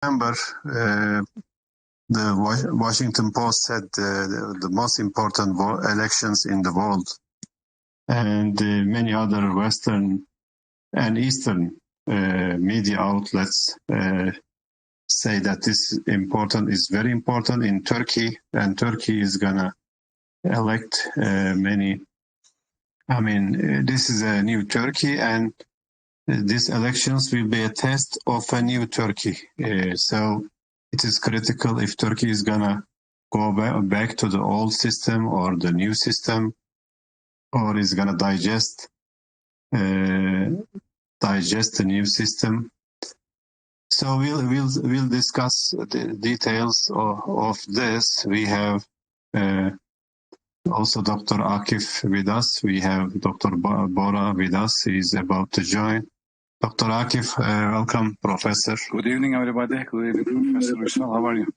Remember, the Washington Post said the most important elections in the world, and many other Western and Eastern media outlets say that this is very important in Turkey, and Turkey is gonna elect many. I mean, this is a new Turkey, and these elections will be a test of a new Turkey. So it is critical if Turkey is gonna go back to the old system or the new system, or is gonna digest the new system. So we'll discuss the details of this. We have also Dr. Akif with us. We have Dr. Bora with us. He's about to join. Dr. Akif, welcome, Professor. Good evening, everybody. Good evening, Professor Uysal. How are you?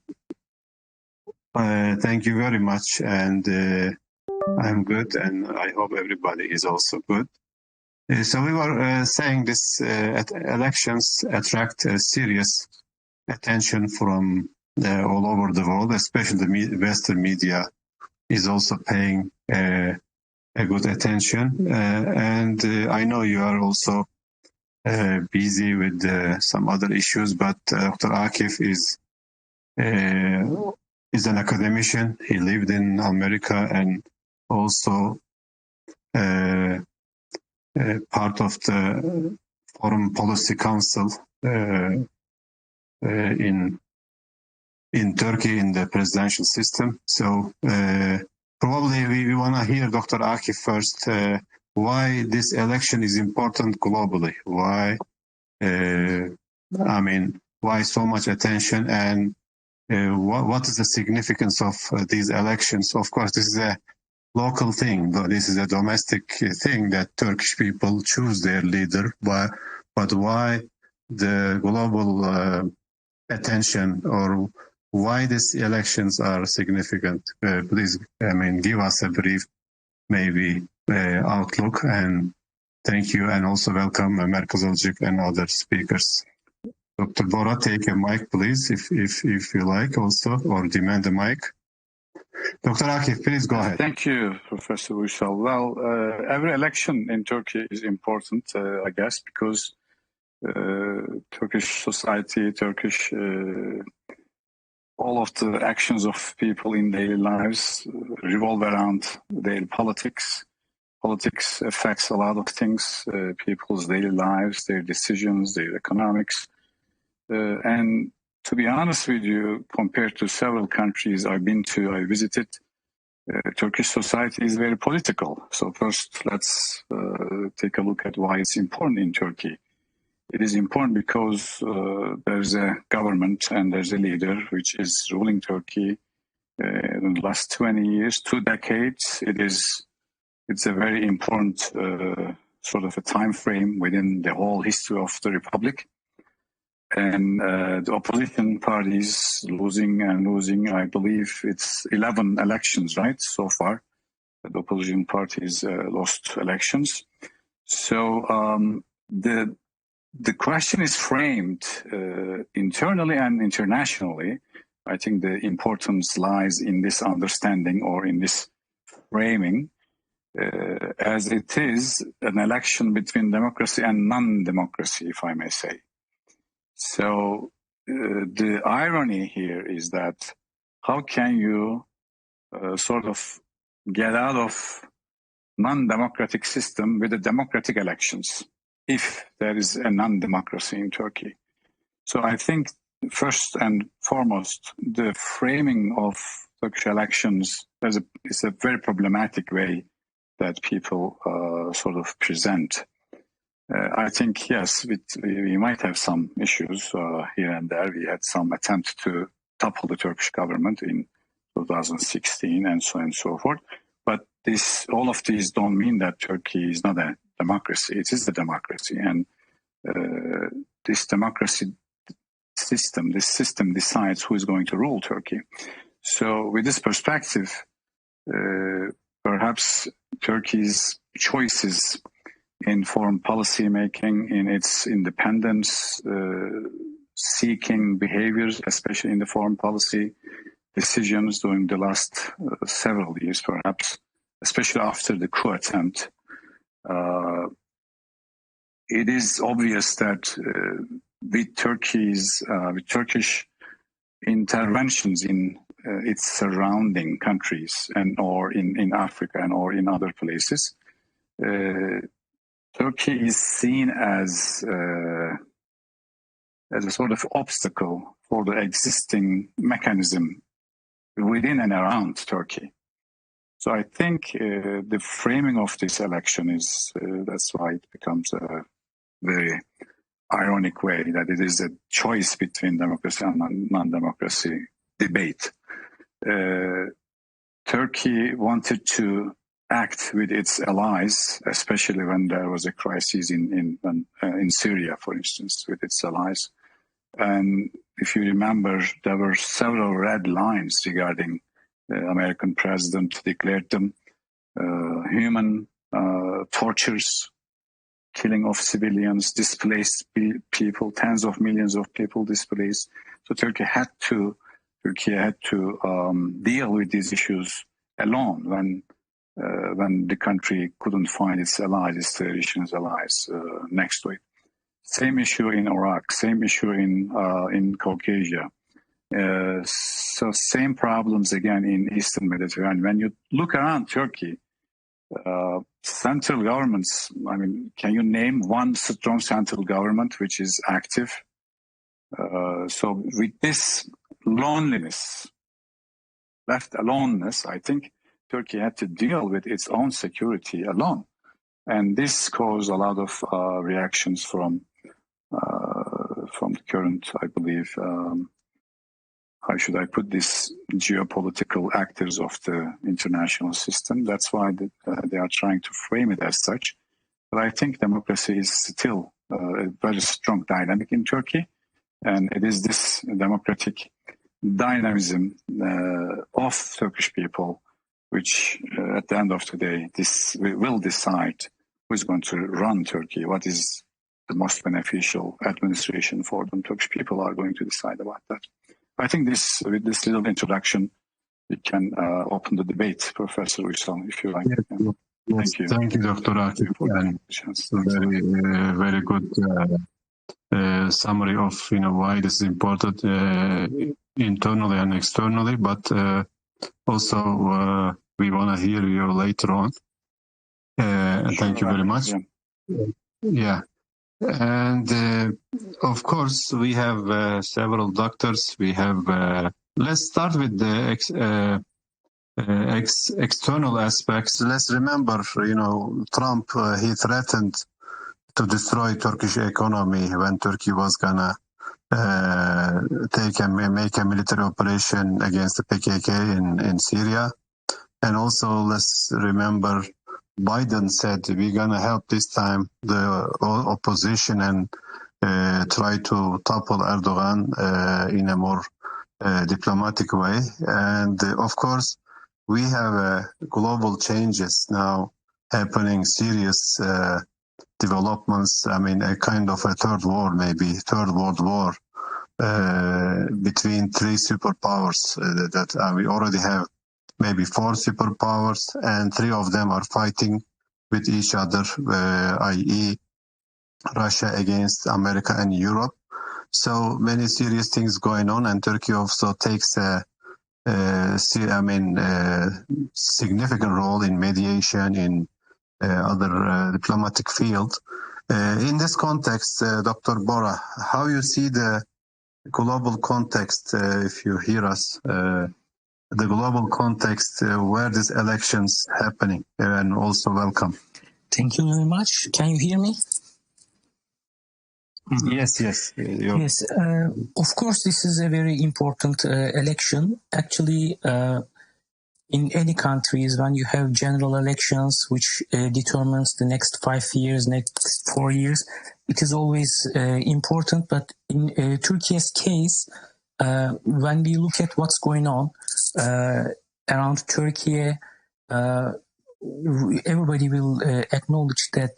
Thank you very much, and I'm good, and I hope everybody is also good. So we were saying this elections attract serious attention from all over the world, especially the Western media is also paying a good attention. And I know you are also busy with some other issues, but Dr. Akif is an academician. He lived in America and also part of the Foreign Policy Council in Turkey in the presidential system. So probably we want to hear Dr. Akif first. Why this election is important globally? Why? Why so much attention, and what is the significance of these elections? Of course, this is a local thing, but this is a domestic thing that Turkish people choose their leader. But why the global attention, or why these elections are significant? Please, give us a brief, maybe outlook, and thank you, and also welcome Merkez Olcuk and other speakers. Dr. Bora, take a mic, please, if you like, also, or demand a mic. Dr. Akif, please go ahead. Thank you, Professor Uysal. Well, every election in Turkey is important, I guess, because Turkish society, all of the actions of people in daily lives revolve around daily politics. Politics affects a lot of things, people's daily lives, their decisions, their economics. And to be honest with you, compared to several countries I visited, Turkish society is very political. So first, let's take a look at why it's important in Turkey. It is important because there's a government and there's a leader which is ruling Turkey in the last 20 years, 2 decades. It's a very important sort of a time frame within the whole history of the republic. And the opposition parties losing. I believe it's 11 elections, right? So far, the opposition parties lost elections. So the question is framed internally and internationally. I think the importance lies in this understanding, or in this framing, as it is an election between democracy and non-democracy, if I may say. So the irony here is that how can you sort of get out of non-democratic system with the democratic elections if there is a non-democracy in Turkey? So I think first and foremost, the framing of Turkish elections is a very problematic way that people sort of present. I think, yes, we might have some issues here and there. We had some attempt to topple the Turkish government in 2016 and so on and so forth. But all of these don't mean that Turkey is not a democracy. It is a democracy. And this democracy system decides who is going to rule Turkey. So with this perspective, perhaps Turkey's choices in foreign policy making, in its independence, seeking behaviors, especially in the foreign policy decisions during the last several years, perhaps, especially after the coup attempt. It is obvious that with Turkish interventions in its surrounding countries or in Africa or in other places, Turkey is seen as a sort of obstacle for the existing mechanism within and around Turkey. So I think the framing of this election is, that's why it becomes a very ironic way that it is a choice between democracy and non-democracy debate. Turkey wanted to act with its allies, especially when there was a crisis in Syria, for instance, with its allies. And if you remember, there were several red lines regarding the American president declared them human tortures, killing of civilians, displaced people, tens of millions of people displaced. So Turkey had to deal with these issues alone when the country couldn't find its allies, its traditional allies next to it. Same issue in Iraq, same issue in Caucasia. So same problems again in Eastern Mediterranean. When you look around Turkey, central governments, I mean, can you name one strong central government which is active? So with this loneliness, left aloneness, I think Turkey had to deal with its own security alone. And this caused a lot of reactions from the current, I believe, how should I put this, geopolitical actors of the international system. That's why they are trying to frame it as such. But I think democracy is still a very strong dynamic in Turkey. And it is this democratic dynamism of Turkish people which, at the end of the day, this will decide who is going to run Turkey, what is the most beneficial administration for them. Turkish people are going to decide about that. I think with this little introduction, we can open the debate, Professor Uysal, if you like. Yes, Thank you. Thank you, Dr. Akif. Very good summary of why this is important internally and externally, but also we want to hear you later on. Thank you very much. Yeah. And of course, we have several doctors. We have. Let's start with the external aspects. Let's remember, Trump. He threatened to destroy Turkish economy when Turkey was gonna make a military operation against the PKK in Syria. And also, let's remember, Biden said we're gonna help this time the opposition and try to topple Erdoğan in a more diplomatic way. And of course, we have global changes now happening, serious developments. I mean, a kind of a third world war between three superpowers that we already have. Maybe four superpowers, and three of them are fighting with each other, i.e. Russia against America and Europe. So many serious things going on, and Turkey also takes a significant role in mediation in other diplomatic field. In this context, Dr. Bora, how you see the global context, if you hear us, the global context where these elections happening, and also welcome. Thank you very much. Can you hear me? Yes. Yes. Of course, this is a very important election. Actually, in any countries, when you have general elections, which determines the next 5 years, next 4 years, it is always important. But in Turkey's case, when we look at what's going on around Turkey, everybody will acknowledge that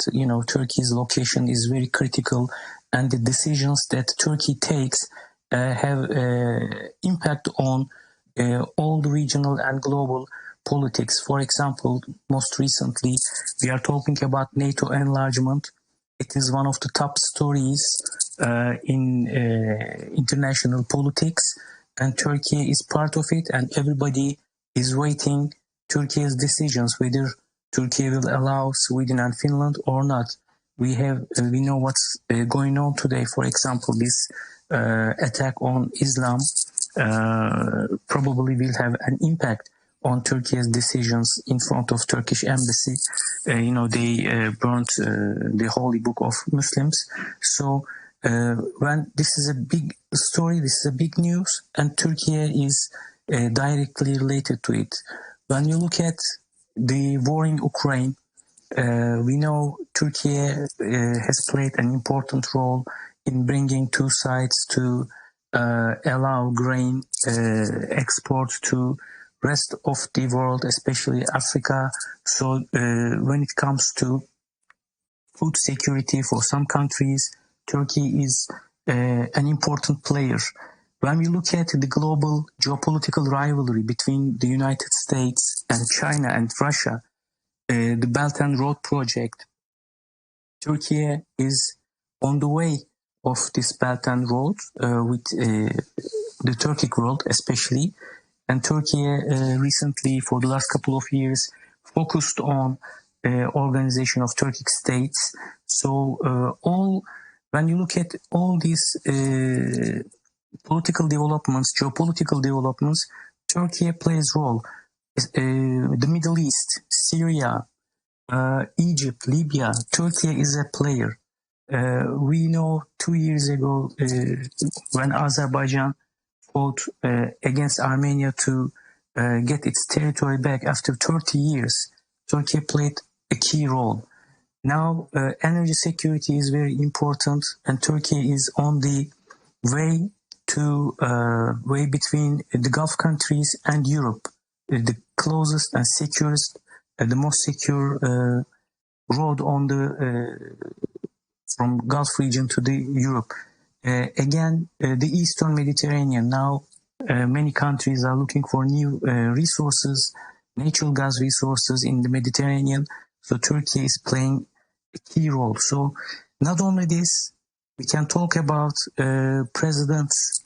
Turkey's location is very critical, and the decisions that Turkey takes have impact on all the regional and global politics. For example, most recently, we are talking about NATO enlargement. It is one of the top stories in international politics, and Turkey is part of it, and everybody is waiting Turkey's decisions, whether Turkey will allow Sweden and Finland or not. We know what's going on today. For example, this attack on Islam probably will have an impact on Turkey's decisions in front of Turkish embassy. They burnt the holy book of Muslims. So when this is a big story, this is a big news, and Turkey is directly related to it. When you look at the war in Ukraine, we know Turkey has played an important role in bringing two sides to allow grain export to rest of the world, especially Africa. So when it comes to food security for some countries, Turkey is an important player. When we look at the global geopolitical rivalry between the United States and China and Russia, the Belt and Road project, Turkey is on the way of this Belt and Road with the Turkic world especially. And Turkey recently, for the last couple of years, focused on organization of Turkic states. So when you look at all these political developments, geopolitical developments, Turkey plays a role. The Middle East, Syria, Egypt, Libya, Turkey is a player. We know 2 years ago when Azerbaijan fought against Armenia to get its territory back after 30 years, Turkey played a key role. Now energy security is very important, and Turkey is on the way between the Gulf countries and Europe, the closest and securest, the most secure road on from Gulf region to the Europe. The Eastern Mediterranean. Now many countries are looking for new resources, natural gas resources in the Mediterranean. So Turkey is playing a key role. So not only this, we can talk about president's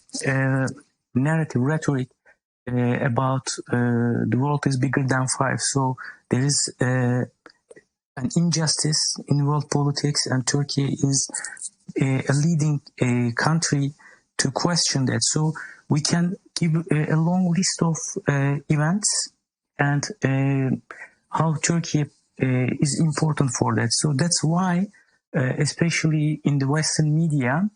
narrative rhetoric about the world is bigger than five. So there is an injustice in world politics, and Turkey is a leading country to question that. So we can give a long list of events and how Turkey is important for that. So that's why, especially in the Western media,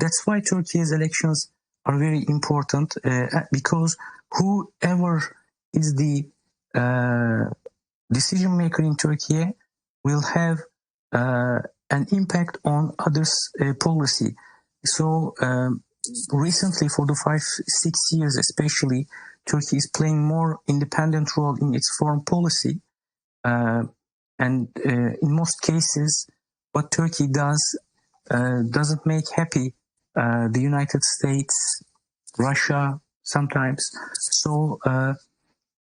that's why Turkey's elections are very important, because whoever is the decision maker in Turkey will have an impact on others' policy. So recently, for the 5-6 years especially, Turkey is playing more independent role in its foreign policy. And in most cases, what Turkey does doesn't make happy the United States, Russia sometimes. So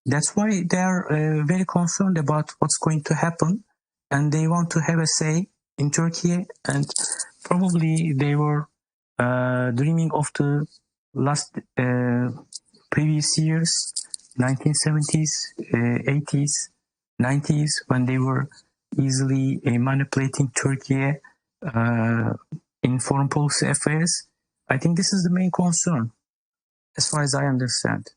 that's why they're very concerned about what's going to happen, and they want to have a say in Turkey. And probably they were dreaming of the last previous years, 1970s, 80s, 90s, when they were easily manipulating Turkey in foreign policy affairs. I think this is the main concern, as far as I understand.